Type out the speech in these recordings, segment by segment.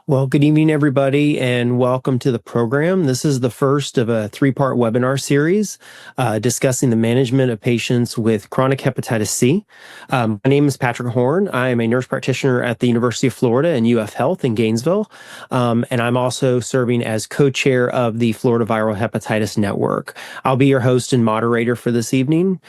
Well, good evening, everybody, and welcome to the program. This is the first of a three-part webinar series discussing the management of patients with chronic hepatitis C. My name is Patrick Horne. I am a nurse practitioner at the University of Florida and UF Health in Gainesville, and I'm also serving as co-chair of the Florida Viral Hepatitis Network. I'll be your host and moderator for this evening.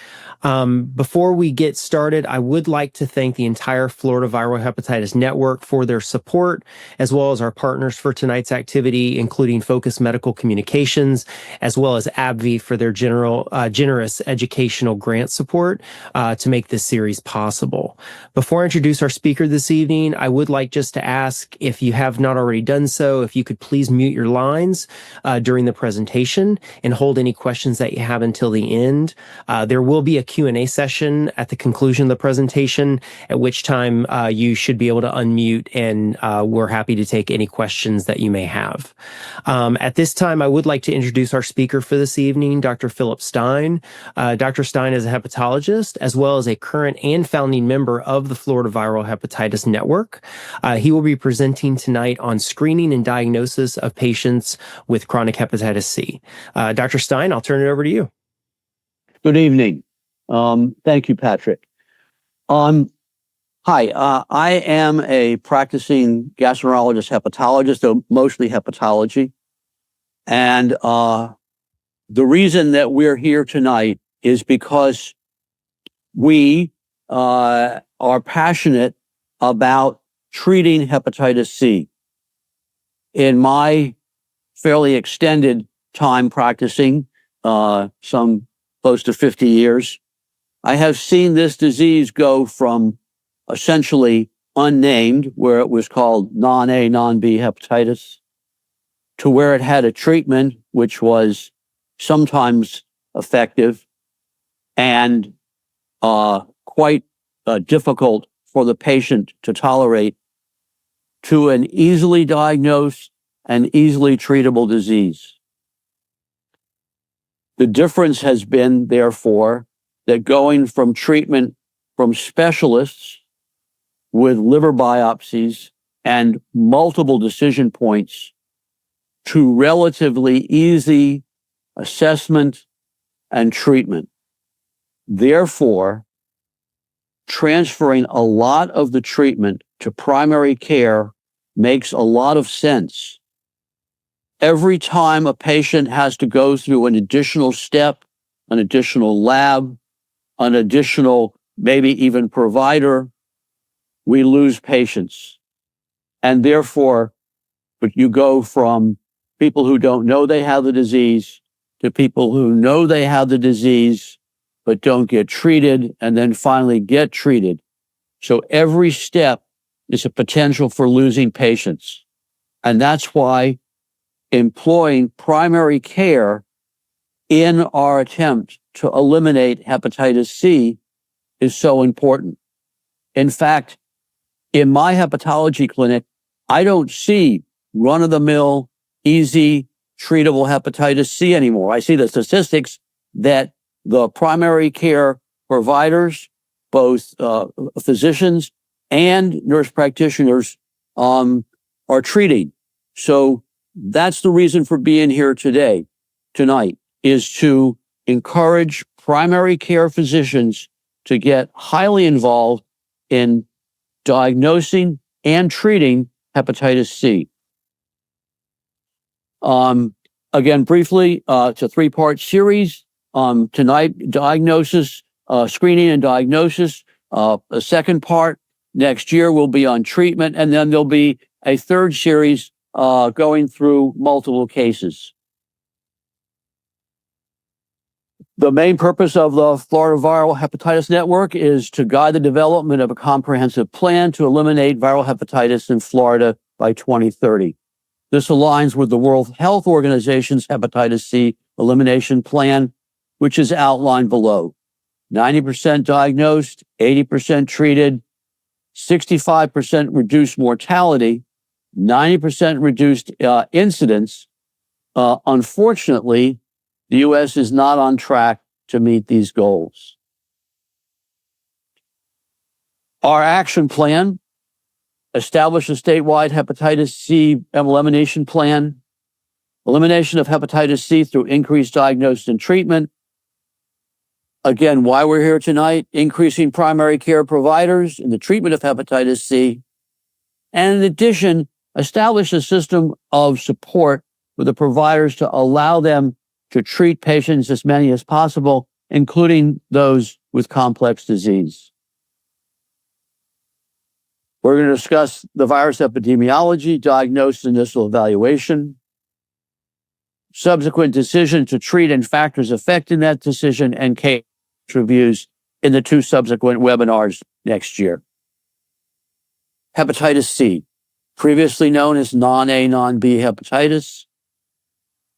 Before we get started, I would like to thank the entire Florida Viral Hepatitis Network for their support, as well as our partners for tonight's activity, including Focus Medical Communications, as well as AbbVie for their generous educational grant support to make this series possible. Before I introduce our speaker this evening, I would like just to ask, if you have not already done so, if you could please mute your lines during the presentation and hold any questions that you have until the end. There will be a Q&A session at the conclusion of the presentation, at which time you should be able to unmute, and we're happy to take any questions that you may have. At this time, I would like to introduce our speaker for this evening, Dr. Philip Styne. Dr. Styne is a hepatologist, as well as a current and founding member of the Florida Viral Hepatitis Network. He will be presenting tonight on screening and diagnosis of patients with chronic hepatitis C. Dr. Styne, I'll turn it over to you. Good evening. Thank you, Patrick. Hi, I am a practicing gastroenterologist, hepatologist, though mostly hepatology. And the reason that we're here tonight is because we are passionate about treating hepatitis C. In my fairly extended time practicing, some close to 50 years, I have seen this disease go from essentially unnamed, where it was called non-A, non-B hepatitis, to where it had a treatment which was sometimes effective and quite difficult for the patient to tolerate, to an easily diagnosed and easily treatable disease. The difference has been, therefore, that going from treatment from specialists with liver biopsies and multiple decision points to relatively easy assessment and treatment. Therefore, transferring a lot of the treatment to primary care makes a lot of sense. Every time a patient has to go through an additional step, an additional lab, an additional maybe even provider, we lose patients. And therefore, but you go from people who don't know they have the disease to people who know they have the disease but don't get treated, and then finally get treated. So every step is a potential for losing patients. And that's why employing primary care in our attempt to eliminate hepatitis C is so important. In fact, in my hepatology clinic, I don't see run-of-the-mill, easy, treatable hepatitis C anymore. I see the statistics that the primary care providers, both physicians and nurse practitioners, are treating. So that's the reason for being here tonight, is to encourage primary care physicians to get highly involved in diagnosing and treating hepatitis C. Again, briefly, it's a three-part series. Tonight, screening and diagnosis. The second part next year will be on treatment, and then there'll be a third series going through multiple cases. The main purpose of the Florida Viral Hepatitis Network is to guide the development of a comprehensive plan to eliminate viral hepatitis in Florida by 2030. This aligns with the World Health Organization's hepatitis C elimination plan, which is outlined below. 90% diagnosed, 80% treated, 65% reduced mortality, 90% reduced incidence. Unfortunately, the U.S. is not on track to meet these goals. Our action plan establish a statewide hepatitis C elimination plan, elimination of hepatitis C through increased diagnosis and treatment. Again, why we're here tonight, increasing primary care providers in the treatment of hepatitis C. And in addition, establish a system of support for the providers to allow them to treat patients, as many as possible, including those with complex disease. We're going to discuss the virus epidemiology, diagnosis, initial evaluation, subsequent decision to treat and factors affecting that decision, and case reviews in the 2 subsequent webinars next year. Hepatitis C, previously known as non-A, non-B hepatitis.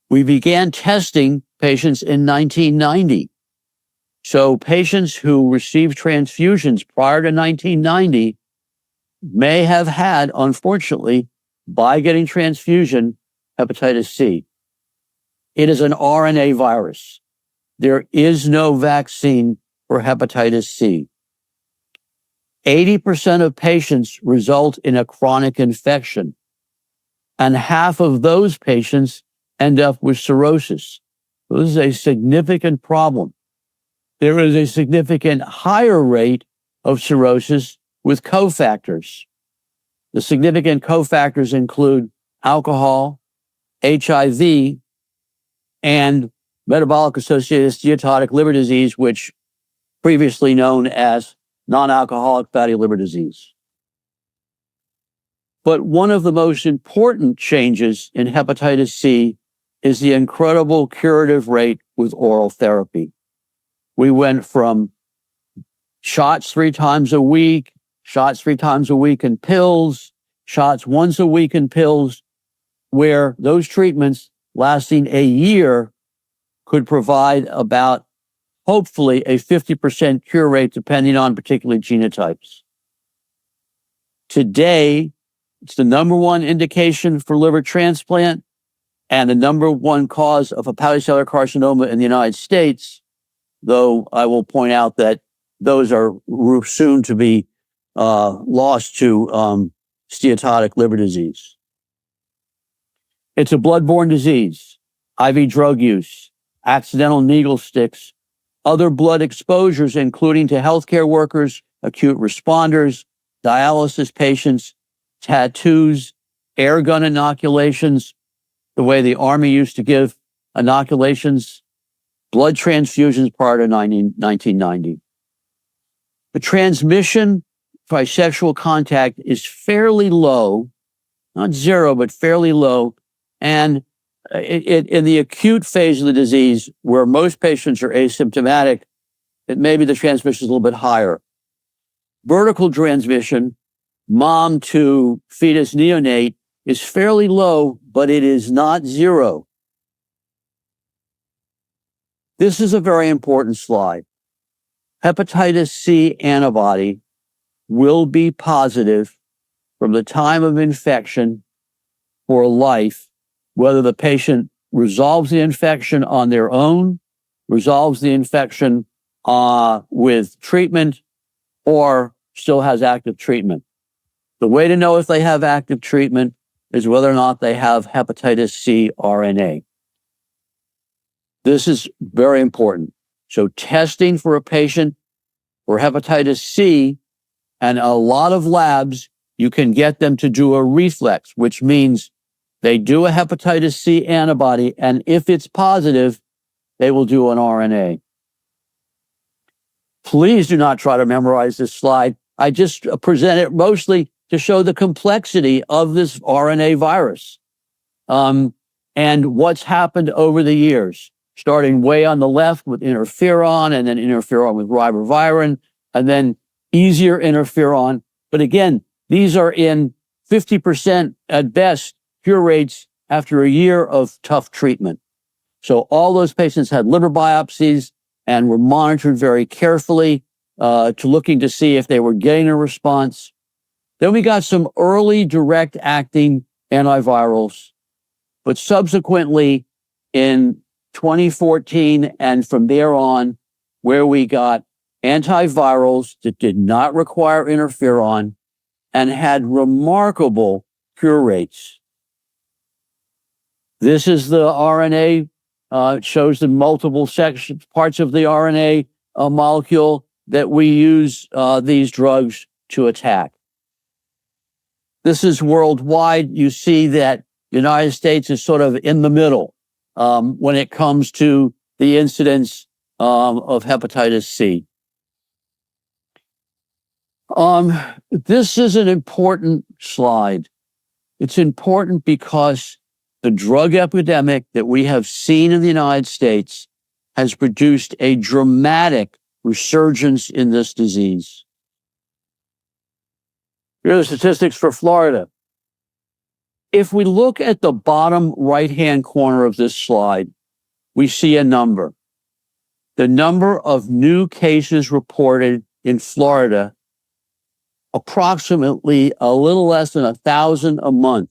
We began testing patients in 1990. So patients who received transfusions prior to 1990 may have had, unfortunately, by getting transfusion, hepatitis C. It is an RNA virus. There is no vaccine for hepatitis C. 80% of patients result in a chronic infection, and half of those patients end up with cirrhosis. This is a significant problem. There is a significant higher rate of cirrhosis with cofactors. The significant cofactors include alcohol, HIV, and metabolic-associated steatotic liver disease, which previously known as non-alcoholic fatty liver disease. But one of the most important changes in hepatitis C is the incredible curative rate with oral therapy. We went from shots 3 times a week, shots 3 times a week in pills, shots once a week in pills, where those treatments lasting a year could provide about, hopefully, a 50% cure rate, depending on particular genotypes. Today, it's the number 1 indication for liver transplant and the number 1 cause of hepatocellular carcinoma in the United States, though I will point out that those are soon to be lost to steatotic liver disease. It's a bloodborne disease, IV drug use, accidental needle sticks, other blood exposures, including to healthcare workers, acute responders, dialysis patients, tattoos, air gun inoculations, the way the Army used to give inoculations, blood transfusions prior to 1990. The transmission by sexual contact is fairly low, not zero, but fairly low. And in the acute phase of the disease, where most patients are asymptomatic, maybe the transmission is a little bit higher. Vertical transmission, mom to fetus neonate, is fairly low, but it is not zero. This is a very important slide. Hepatitis C antibody will be positive from the time of infection for life, whether the patient resolves the infection on their own, resolves the infection with treatment, or still has active treatment. The way to know if they have active treatment is whether or not they have hepatitis C RNA. This is very important. So testing for a patient for hepatitis C, and a lot of labs, you can get them to do a reflex, which means they do a hepatitis C antibody, and if it's positive, they will do an RNA. Please do not try to memorize this slide. I just present it mostly to show the complexity of this RNA virus and what's happened over the years, starting way on the left with interferon, and then interferon with ribavirin, and then easier interferon. But again, these are in 50% at best cure rates after a year of tough treatment. So all those patients had liver biopsies and were monitored very carefully looking to see if they were getting a response. Then we got some early direct acting antivirals, but subsequently in 2014 and from there on, where we got antivirals that did not require interferon and had remarkable cure rates. This is the RNA. It shows the multiple parts of the RNA molecule that we use these drugs to attack. This is worldwide. You see that the United States is sort of in the middle when it comes to the incidence of hepatitis C. This is an important slide. It's important because the drug epidemic that we have seen in the United States has produced a dramatic resurgence in this disease. Here are the statistics for Florida. If we look at the bottom right-hand corner of this slide, we see a number. The number of new cases reported in Florida, approximately a little less than 1,000 a month,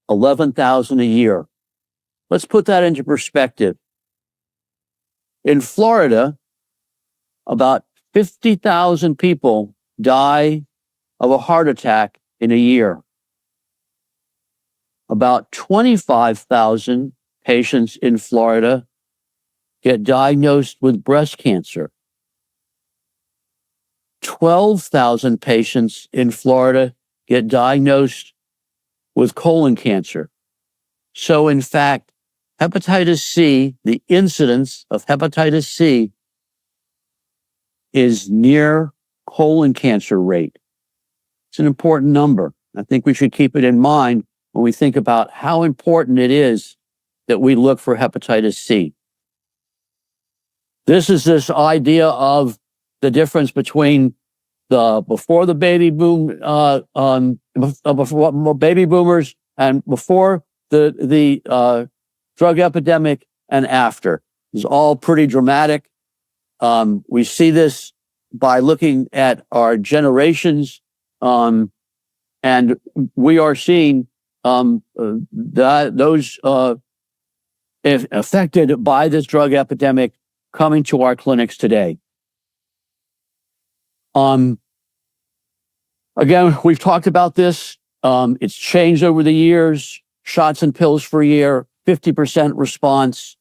11,000 a year. Let's put that into perspective. In Florida, about 50,000 people die of a heart attack in a year. About 25,000 patients in Florida get diagnosed with breast cancer. 12,000 patients in Florida get diagnosed with colon cancer. So in fact, hepatitis C, the incidence of hepatitis C is near colon cancer rate. It's an important number. I think we should keep it in mind when we think about how important it is that we look for hepatitis C. This is this idea of the difference between before the baby boom, before baby boomers and before the drug epidemic and after. It's all pretty dramatic. We see this by looking at our generations, and we are seeing those affected by this drug epidemic coming to our clinics today. Again, we've talked about this. It's changed over the years. Shots and pills for a year, 50% response.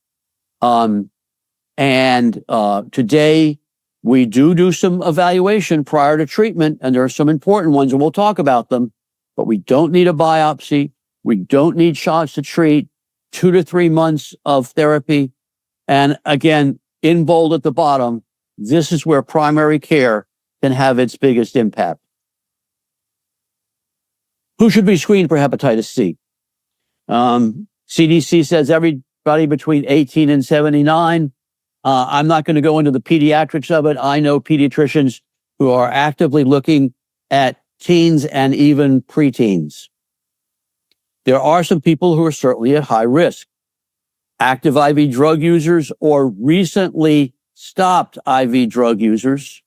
Today, we do some evaluation prior to treatment, and there are some important ones, and we'll talk about them, but we don't need a biopsy. We don't need shots to treat, 2 to 3 months of therapy. And again, in bold at the bottom, this is where primary care can have its biggest impact. Who should be screened for hepatitis C? CDC says everybody between 18 and 79. I'm not going to go into the pediatrics of it. I know pediatricians who are actively looking at teens and even preteens. There are some people who are certainly at high risk. Active IV drug users or recently stopped IV drug users.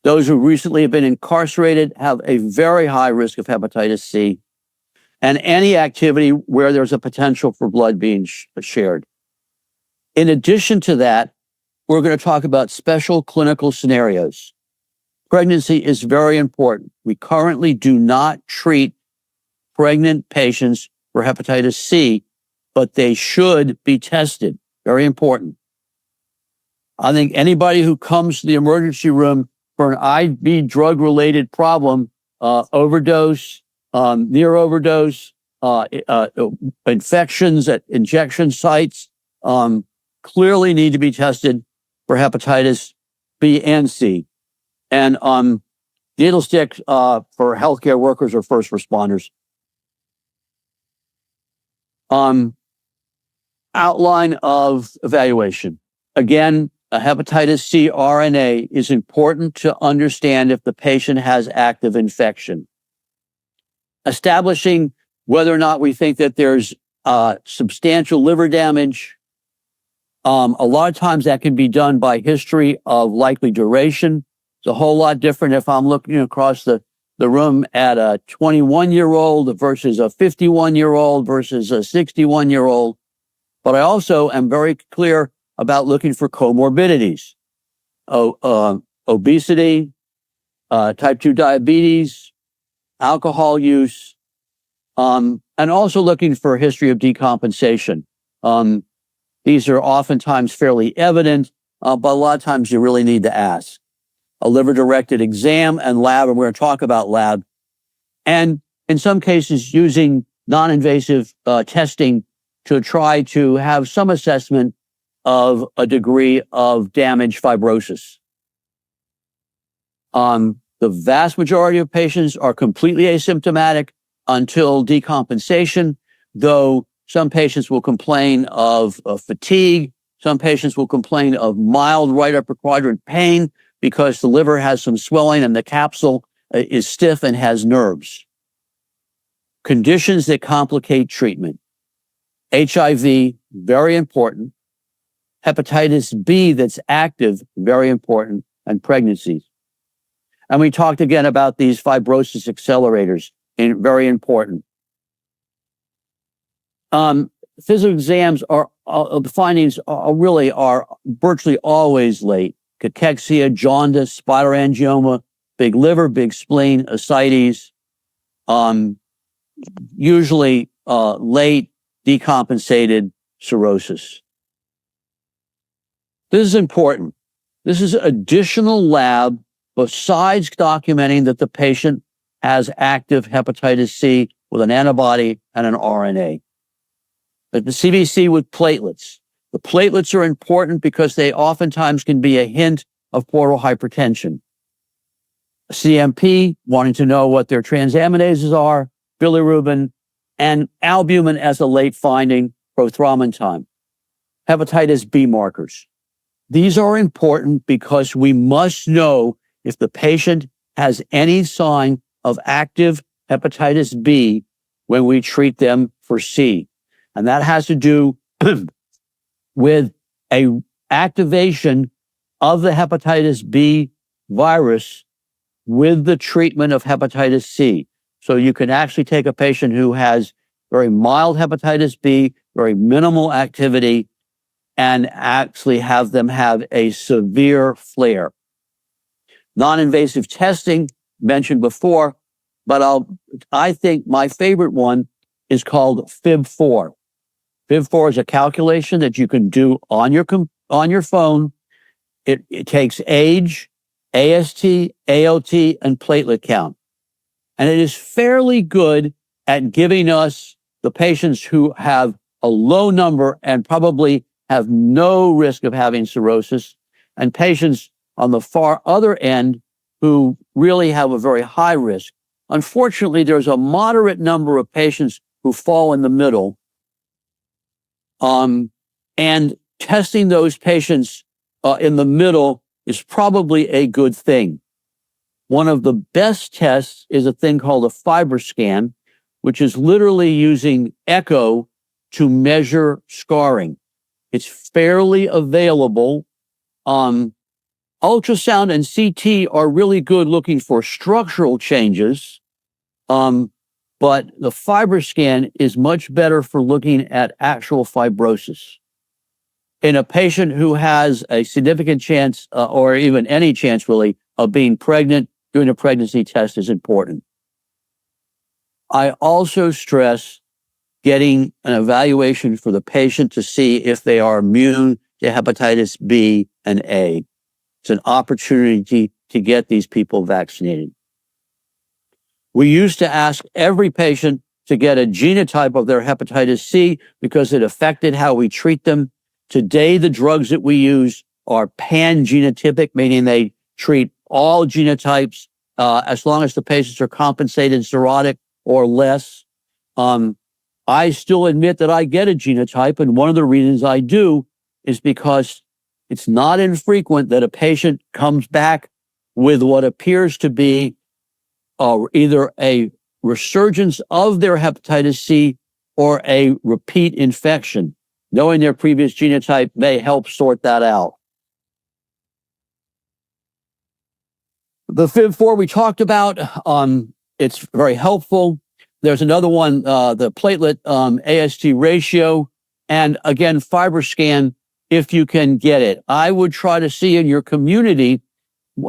Those who recently have been incarcerated have a very high risk of hepatitis C, and any activity where there's a potential for blood being shared. In addition to that, we're going to talk about special clinical scenarios. Pregnancy is very important. We currently do not treat pregnant patients for hepatitis C, but they should be tested. Very important. I think anybody who comes to the emergency room for an IV drug-related problem, overdose, near overdose, infections at injection sites, clearly need to be tested for hepatitis B and C. And needle stick for healthcare workers or first responders. Outline of evaluation. Again, a hepatitis C RNA is important to understand if the patient has active infection. Establishing whether or not we think that there's substantial liver damage. A lot of times that can be done by history of likely duration. It's a whole lot different if I'm looking across the room at a 21-year-old versus a 51-year-old versus a 61-year-old. But I also am very clear about looking for comorbidities. Obesity, type 2 diabetes, alcohol use, and also looking for a history of decompensation. These are oftentimes fairly evident, but a lot of times you really need to ask. A liver-directed exam and lab, and we're going to talk about lab, and in some cases using non-invasive testing to try to have some assessment of a degree of damage fibrosis. The vast majority of patients are completely asymptomatic until decompensation, though some patients will complain of fatigue. Some patients will complain of mild right upper quadrant pain because the liver has some swelling and the capsule is stiff and has nerves. Conditions that complicate treatment. HIV, very important. Hepatitis B that's active, very important, and pregnancies. And we talked again about these fibrosis accelerators, very important. Physical exams the findings are virtually always late. Cachexia, jaundice, spider angioma, big liver, big spleen, ascites, usually late decompensated cirrhosis. This is important. This is additional lab besides documenting that the patient has active hepatitis C with an antibody and an RNA. But the CBC with platelets. The platelets are important because they oftentimes can be a hint of portal hypertension. CMP, wanting to know what their transaminases are, bilirubin, and albumin as a late finding, prothrombin time. Hepatitis B markers. These are important because we must know if the patient has any sign of active hepatitis B when we treat them for C. And that has to do with an activation of the hepatitis B virus with the treatment of hepatitis C. So you can actually take a patient who has very mild hepatitis B, very minimal activity, and actually have them have a severe flare. Non-invasive testing, mentioned before, but I think my favorite one is called FIB4. FIB4 is a calculation that you can do on your phone. It takes age, AST, ALT, and platelet count. And it is fairly good at giving us the patients who have a low number and probably have no risk of having cirrhosis, and patients on the far other end who really have a very high risk. Unfortunately, there's a moderate number of patients who fall in the middle. And testing those patients in the middle is probably a good thing. One of the best tests is a thing called a FibroScan, which is literally using echo to measure scarring. It's fairly available. Ultrasound and CT are really good looking for structural changes, but the FibroScan is much better for looking at actual fibrosis. In a patient who has a significant chance, or even any chance really, of being pregnant, doing a pregnancy test is important. I also stress getting an evaluation for the patient to see if they are immune to hepatitis B and A. It's an opportunity to get these people vaccinated. We used to ask every patient to get a genotype of their hepatitis C because it affected how we treat them. Today, the drugs that we use are pan-genotypic, meaning they treat all genotypes as long as the patients are compensated cirrhotic or less. I still admit that I get a genotype, and one of the reasons I do is because it's not infrequent that a patient comes back with what appears to be either a resurgence of their hepatitis C or a repeat infection. Knowing their previous genotype may help sort that out. The FIB4 we talked about, it's very helpful. There's another one, the platelet AST ratio, and again, FibroScan, if you can get it. I would try to see in your community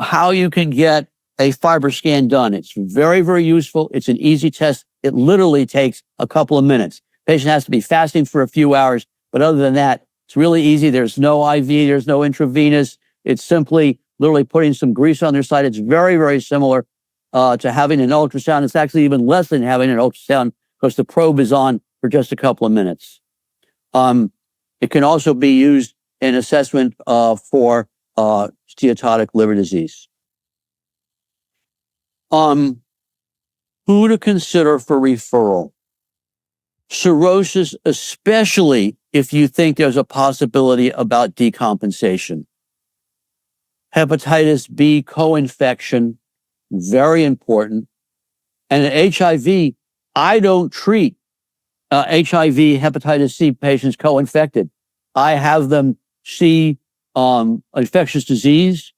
how you can get a FibroScan done. It's very, very useful. It's an easy test. It literally takes a couple of minutes. Patient has to be fasting for a few hours, but other than that, it's really easy. There's no IV, there's no intravenous. It's simply literally putting some grease on their side. It's very, very similar to having an ultrasound. It's actually even less than having an ultrasound because the probe is on for just a couple of minutes. It can also be used in assessment for steatotic liver disease. Who to consider for referral? Cirrhosis, especially if you think there's a possibility about decompensation. Hepatitis B co-infection, very important. And HIV, I don't treat HIV hepatitis C patients co-infected. I have them see infectious disease.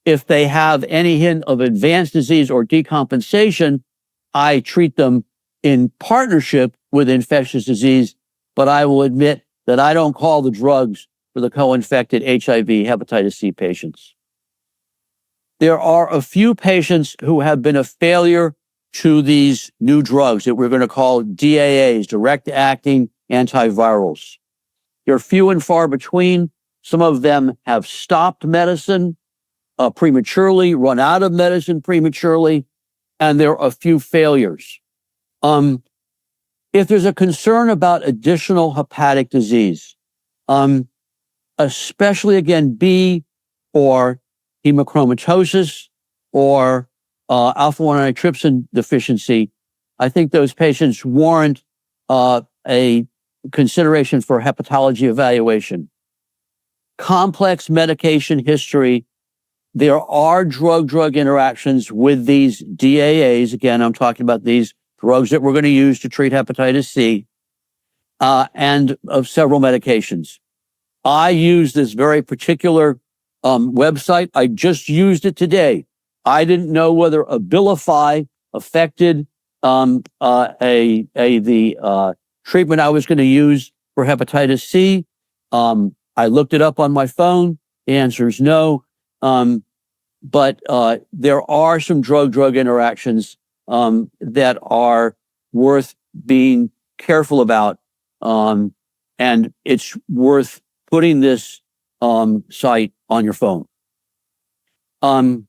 If they have any hint of advanced disease or decompensation, I treat them in partnership with infectious disease, but I will admit that I don't call the drugs for the co-infected HIV hepatitis C patients. There are a few patients who have been a failure to these new drugs that we're going to call DAAs, direct-acting antivirals. They're few and far between. Some of them have stopped medicine prematurely, run out of medicine prematurely, and there are a few failures. If there's a concern about additional hepatic disease, especially again B or hemochromatosis or alpha-1 antitrypsin deficiency, I think those patients warrant a consideration for hepatology evaluation. Complex medication history. There are drug-drug interactions with these DAAs. Again, I'm talking about these drugs that we're going to use to treat hepatitis C, and of several medications. I use this very particular website. I just used it today. I didn't know whether Abilify affected the treatment I was going to use for hepatitis C. I looked it up on my phone. The answer is no. But there are some drug-drug interactions that are worth being careful about. And it's worth putting this site on your phone. And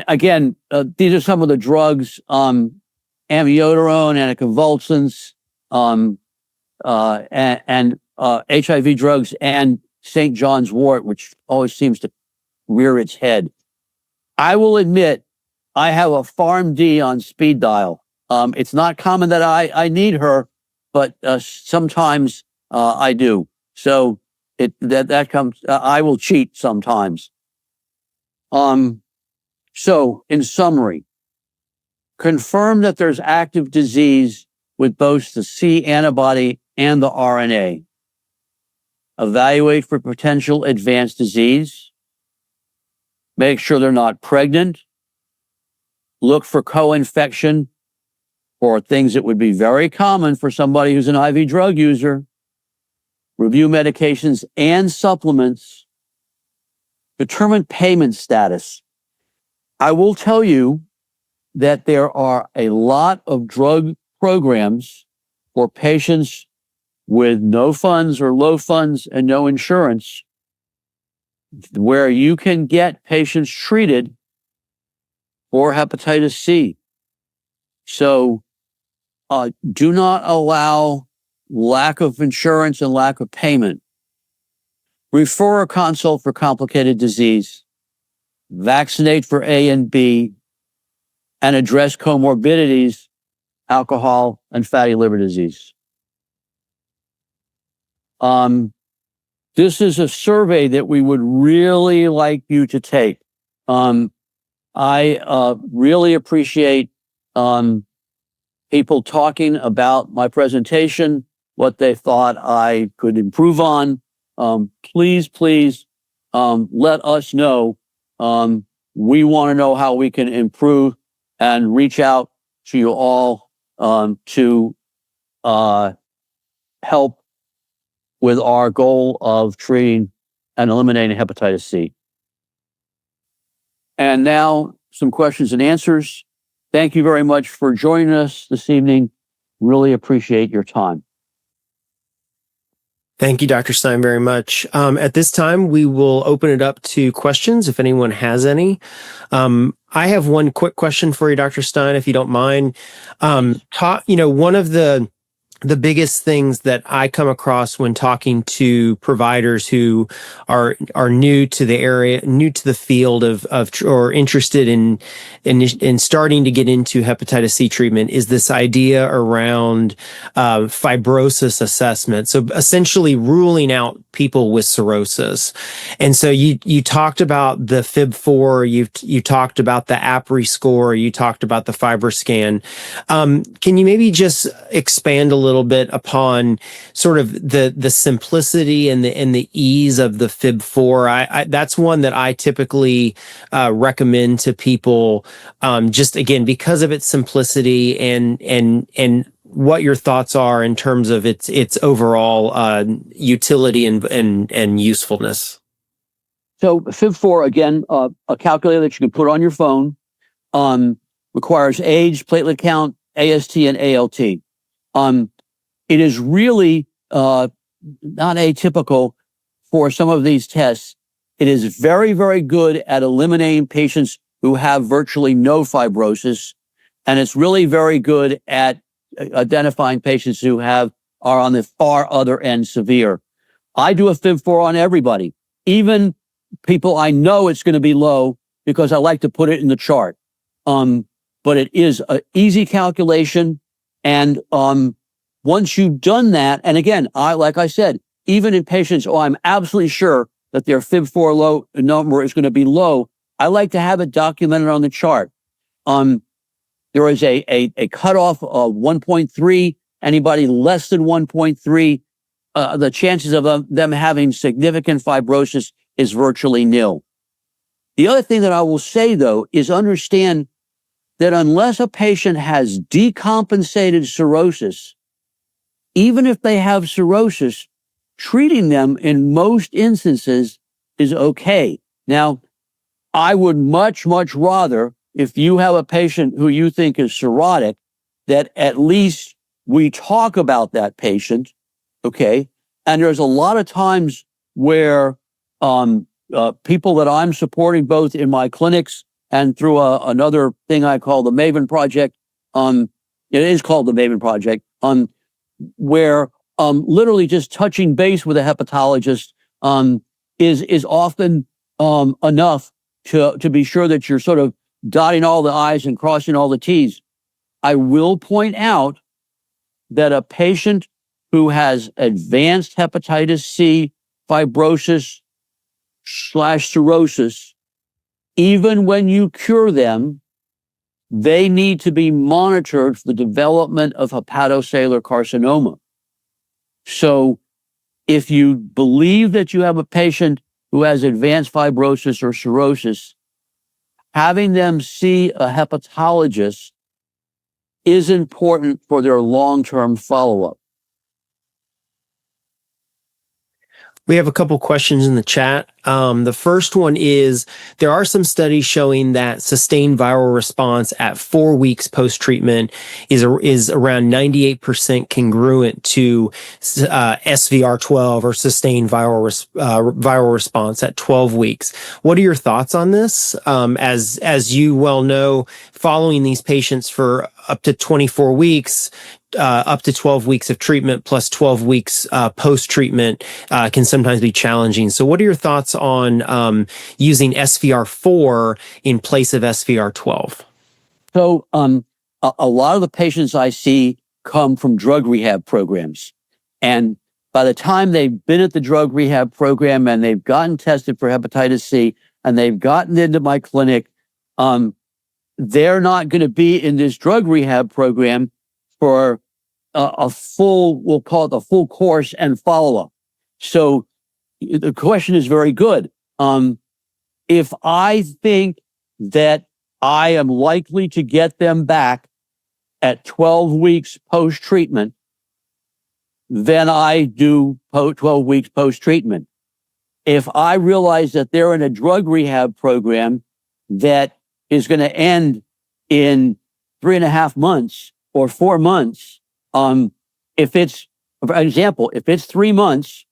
again, these are some of the drugs, amiodarone, anticonvulsants, and HIV drugs, and St. John's wort, which always seems to rear its head. I will admit, I have a PharmD on speed dial. It's not common that I need her, but sometimes I do. So that comes. I will cheat sometimes. So in summary, confirm that there's active disease with both the C antibody and the RNA. Evaluate for potential advanced disease. Make sure they're not pregnant. Look for co-infection or things that would be very common for somebody who's an IV drug user. Review medications and supplements. Determine payment status. I will tell you that there are a lot of drug programs for patients with no funds or low funds and no insurance, where you can get patients treated for hepatitis C. So do not allow lack of insurance and lack of payment. Refer or consult for complicated disease. Vaccinate for A and B, and address comorbidities, alcohol, and fatty liver disease. This is a survey that we would really like you to take. I really appreciate people talking about my presentation, what they thought I could improve on. Please let us know. We want to know how we can improve and reach out to you all to help with our goal of treating and eliminating hepatitis C. And now some questions and answers. Thank you very much for joining us this evening. Really appreciate your time. Thank you, Dr. Styne, very much. At this time, we will open it up to questions if anyone has any. I have one quick question for you, Dr. Styne, if you don't mind. One of the biggest things that I come across when talking to providers who are new to the area, new to the field or interested in starting to get into hepatitis C treatment is this idea around fibrosis assessment. So essentially ruling out people with cirrhosis. And so you talked about the FIB4, you talked about the APRI score, you talked about the FibroScan. Can you maybe just expand a little bit upon sort of the simplicity and the ease of the FIB4? That's one that I typically recommend to people, just again because of its simplicity and what your thoughts are in terms of its overall utility and usefulness. So FIB4, again, a calculator that you can put on your phone, requires age, platelet count, AST, and ALT. It is really not atypical for some of these tests. It is very, very good at eliminating patients who have virtually no fibrosis, and it's really very good at identifying patients who are on the far other end severe. I do a FIB4 on everybody, even people I know it's going to be low because I like to put it in the chart. But it is an easy calculation, and once you've done that, and again, like I said, even in patients, I'm absolutely sure that their FIB4 low number is going to be low, I like to have it documented on the chart. There is a cutoff of 1.3. Anybody less than 1.3, the chances of them having significant fibrosis is virtually nil. The other thing that I will say, though, is understand that unless a patient has decompensated cirrhosis, even if they have cirrhosis, treating them in most instances is okay. Now, I would much, much rather, if you have a patient who you think is cirrhotic, that at least we talk about that patient, okay? And there's a lot of times where people that I'm supporting both in my clinics and through another thing I call the Maven Project, it is called the Maven Project, where literally just touching base with a hepatologist is often enough to be sure that you're sort of dotting all the I's and crossing all the T's. I will point out that a patient who has advanced hepatitis C fibrosis/cirrhosis, even when you cure them, they need to be monitored for the development of hepatocellular carcinoma. So if you believe that you have a patient who has advanced fibrosis or cirrhosis, having them see a hepatologist is important for their long-term follow-up. We have a couple questions in the chat. The first one is, there are some studies showing that sustained viral response at 4 weeks post-treatment is around 98% congruent to SVR12 or sustained viral response at 12 weeks. What are your thoughts on this? As you well know, following these patients for up to 24 weeks, up to 12 weeks of treatment plus 12 weeks post-treatment can sometimes be challenging. So what are your thoughts on using SVR4 in place of SVR12? So a lot of the patients I see come from drug rehab programs. And by the time they've been at the drug rehab program and they've gotten tested for hepatitis C and they've gotten into my clinic, they're not going to be in this drug rehab program for a full, we'll call it the full course and follow-up. So the question is very good. If I think that I am likely to get them back at 12 weeks post-treatment, then I do 12 weeks post-treatment. If I realize that they're in a drug rehab program that is going to end in 3.5 months or 4 months. If it's, for example, if it's 3 months,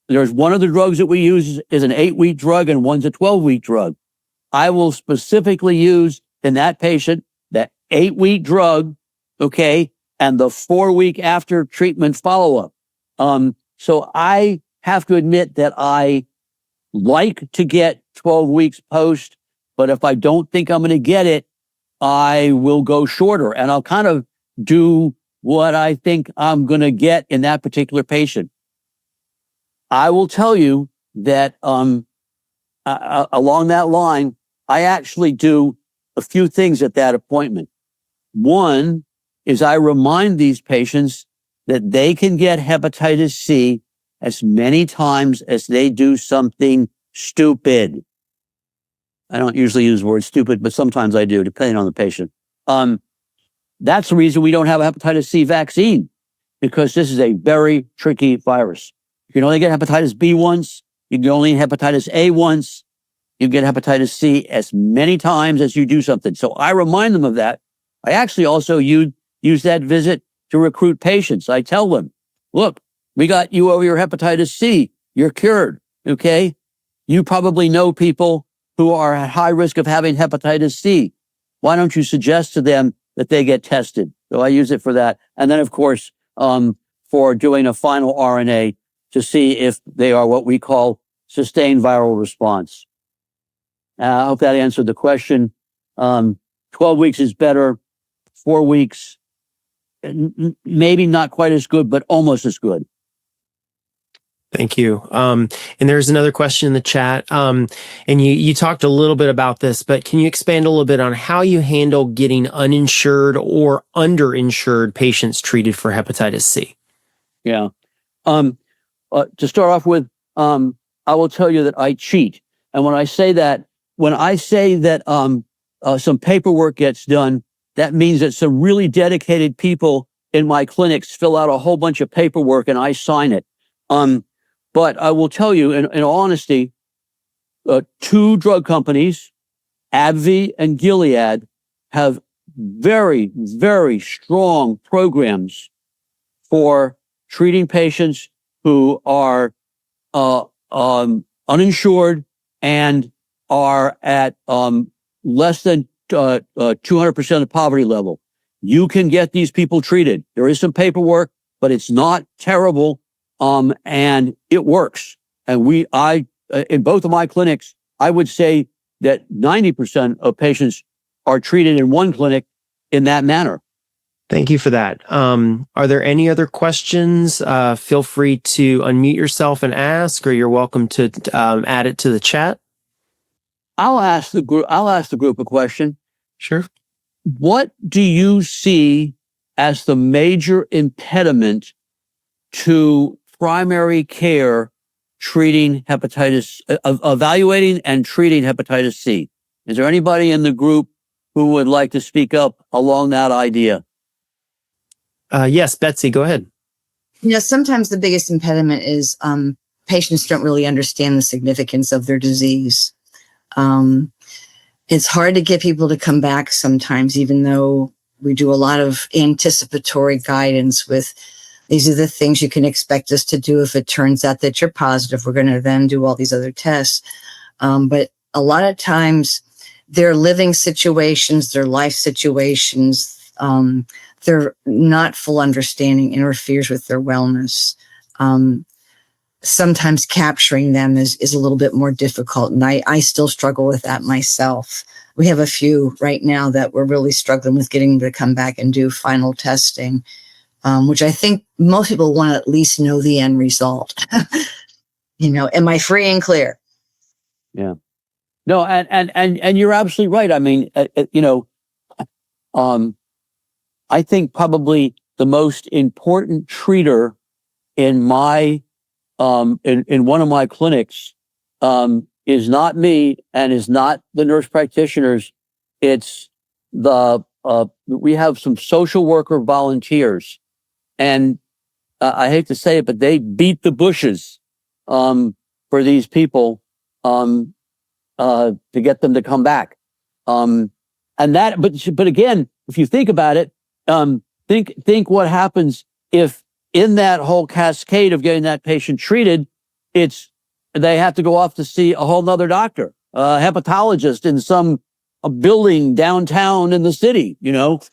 there's one of the drugs that we use is an 8-week drug and one's a 12-week drug. I will specifically use in that patient that 8-week drug, okay, and the 4-week after treatment follow-up. So I have to admit that I like to get 12 weeks post, but if I don't think I'm going to get it, I will go shorter, and I'll kind of do what I think I'm going to get in that particular patient. I will tell you that along that line, I actually do a few things at that appointment. One is I remind these patients that they can get hepatitis C as many times as they do something stupid. I don't usually use the word stupid, but sometimes I do, depending on the patient. That's the reason we don't have a hepatitis C vaccine, because this is a very tricky virus. You can only get hepatitis B once. You can only get hepatitis A once. You get hepatitis C as many times as you do something. So I remind them of that. I actually also use that visit to recruit patients. I tell them, look, we got you over your hepatitis C. You're cured, okay? You probably know people who are at high risk of having hepatitis C. Why don't you suggest to them that they get tested? So I use it for that. And then, of course, for doing a final RNA to see if they are what we call sustained viral response. I hope that answered the question. 12 weeks is better. 4 weeks, maybe not quite as good, but almost as good. Thank you. And there's another question in the chat. And you talked a little bit about this, but can you expand a little bit on how you handle getting uninsured or under-insured patients treated for hepatitis C? Yeah. To start off with, I will tell you that I cheat. And when I say that some paperwork gets done, that means that some really dedicated people in my clinics fill out a whole bunch of paperwork and I sign it. But I will tell you, in all honesty, 2 drug companies, AbbVie and Gilead, have very, very strong programs for treating patients who are uninsured and are at less than 200% of poverty level. You can get these people treated. There is some paperwork, but it's not terrible, and it works. And in both of my clinics, I would say that 90% of patients are treated in one clinic in that manner. Thank you for that. Are there any other questions? Feel free to unmute yourself and ask, or you're welcome to add it to the chat. I'll ask the group a question. Sure. What do you see as the major impediment to primary care treating hepatitis, evaluating and treating hepatitis C? Is there anybody in the group who would like to speak up along that idea? Yes, Betsy, go ahead. Sometimes the biggest impediment is patients don't really understand the significance of their disease. It's hard to get people to come back sometimes, even though we do a lot of anticipatory guidance with, these are the things you can expect us to do if it turns out that you're positive. We're going to then do all these other tests. But a lot of times their living situations, their life situations, their not full understanding interferes with their wellness. Sometimes capturing them is a little bit more difficult. And I still struggle with that myself. We have a few right now that we're really struggling with getting to come back and do final testing, which I think most people want to at least know the end result. Am I free and clear? Yeah. No, and you're absolutely right. I mean, I think probably the most important treater in my in one of my clinics is not me and is not the nurse practitioners. It's we have some social worker volunteers, and I hate to say it, but they beat the bushes for these people to get them to come back. but again, if you think about it, think what happens if in that whole cascade of getting that patient treated, they have to go off to see a whole nother doctor, a hepatologist in a building downtown in the city, the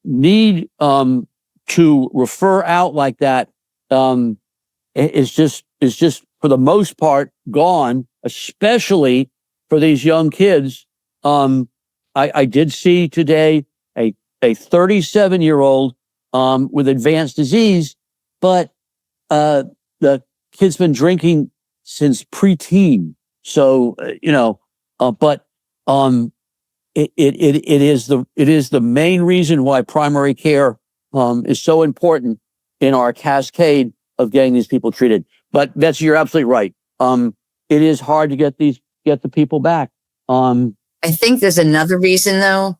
need to refer out like that is just for the most part gone, especially for these young kids. I did see today a 37-year-old with advanced disease, but the kid's been drinking since preteen. So but it is the main reason why primary care is so important in our cascade of getting these people treated. But Betsy, you're absolutely right. It is hard to get the people back. I think there's another reason, though.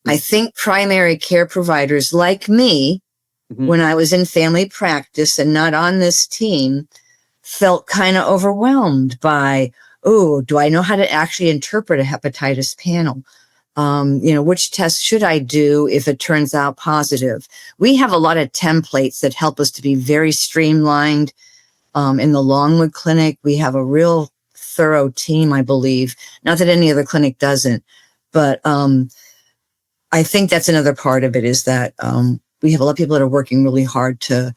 I think primary care providers like me, when I was in family practice and not on this team, felt kind of overwhelmed by, do I know how to actually interpret a hepatitis panel? Which test should I do if it turns out positive? We have a lot of templates that help us to be very streamlined. In the Longwood Clinic, we have a real thorough team, I believe. Not that any other clinic doesn't, but I think that's another part of it, is that we have a lot of people that are working really hard to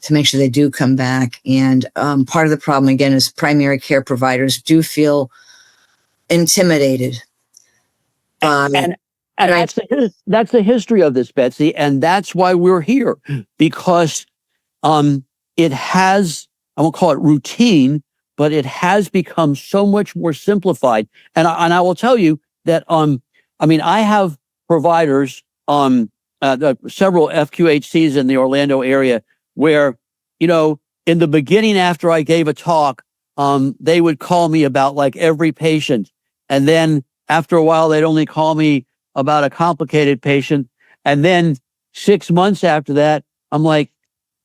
make sure they do come back. And part of the problem, again, is primary care providers do feel intimidated. And that's the history of this, Betsy, and that's why we're here, because it has, I won't call it routine, but it has become so much more simplified. And I will tell you that I have providers several FQHCs in the Orlando area where, in the beginning after I gave a talk, they would call me about like every patient, and then after a while, they'd only call me about a complicated patient. And then 6 months after that, I'm like,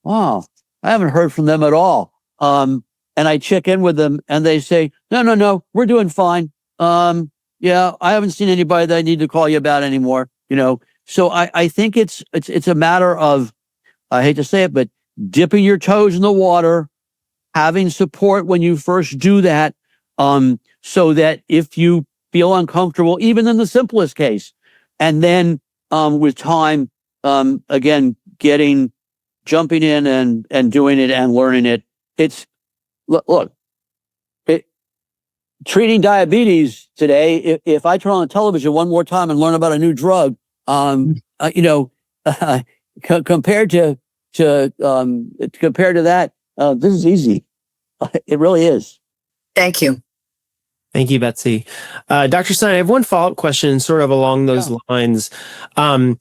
wow, I haven't heard from them at all. And I check in with them and they say, no, we're doing fine. Yeah, I haven't seen anybody that I need to call you about anymore. So I think it's a matter of, I hate to say it, but dipping your toes in the water, having support when you first do that, so that if you feel uncomfortable, even in the simplest case. And then with time, again, jumping in and doing it and learning it. Treating diabetes today, if I turn on the television one more time and learn about a new drug, compared to that, this is easy. It really is. Thank you. Thank you, Betsy. Dr. Styne, I have one follow-up question sort of along those lines. Do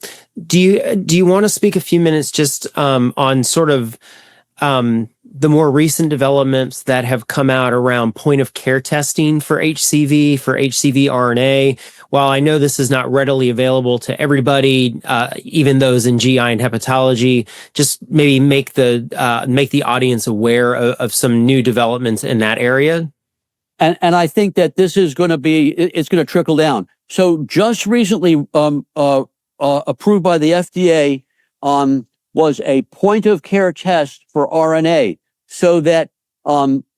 you want to speak a few minutes just on sort of the more recent developments that have come out around point-of-care testing for HCV, for HCV RNA? While I know this is not readily available to everybody, even those in GI and hepatology, just maybe make the audience aware of some new developments in that area. And I think that this is going to trickle down. So just recently approved by the FDA was a point of care test for RNA, so that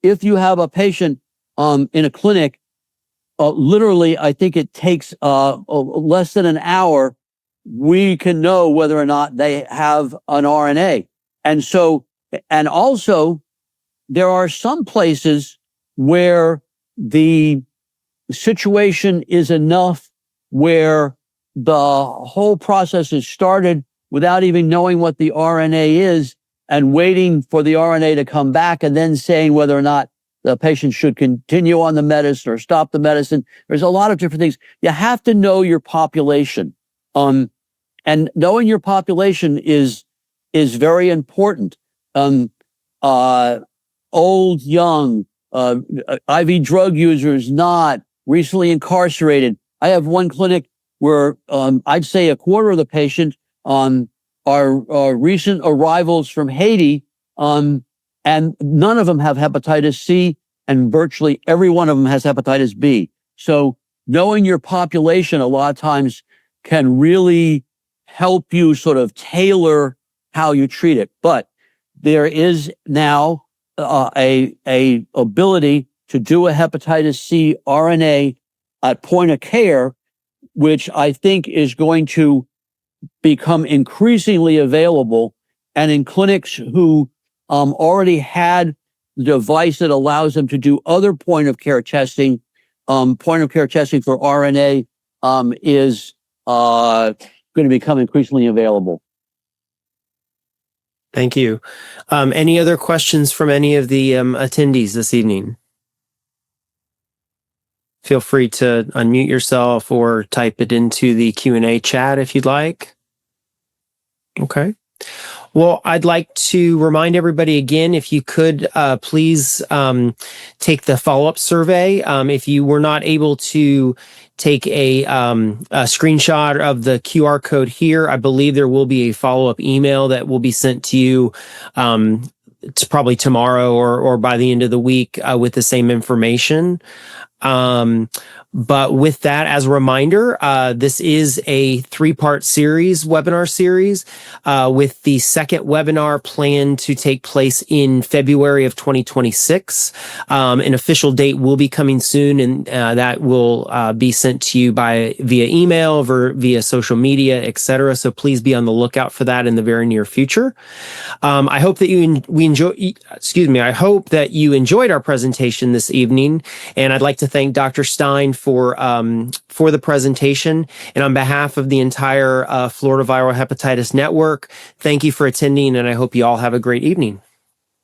if you have a patient in a clinic, literally, I think it takes less than an hour, we can know whether or not they have an RNA. And also, there are some places where the situation is enough where the whole process is started without even knowing what the RNA is and waiting for the RNA to come back and then saying whether or not the patient should continue on the medicine or stop the medicine. There's a lot of different things. You have to know your population. And knowing your population is very important. Old, young, IV drug users, not, recently incarcerated. I have one clinic where I'd say a quarter of the patients are recent arrivals from Haiti, and none of them have hepatitis C, and virtually every one of them has hepatitis B. So knowing your population a lot of times can really help you sort of tailor how you treat it. But there is now a ability to do a hepatitis C RNA at point of care, which I think is going to become increasingly available. And in clinics who already had the device that allows them to do other point of care testing for RNA is going to become increasingly available. Thank you. Any other questions from any of the attendees this evening? Feel free to unmute yourself or type it into the Q&A chat if you'd like. Okay. Well, I'd like to remind everybody again, if you could please take the follow-up survey. If you were not able to take a screenshot of the QR code here, I believe there will be a follow-up email that will be sent to you probably tomorrow or by the end of the week with the same information. But with that, as a reminder, this is a 3-part webinar series, with the second webinar planned to take place in February of 2026. An official date will be coming soon, and that will be sent to you via email or via social media, etc. So please be on the lookout for that in the very near future. I hope that I hope that you enjoyed our presentation this evening, and I'd like to thank Dr. Styne for the presentation. And on behalf of the entire Florida Viral Hepatitis Network, thank you for attending, and I hope you all have a great evening.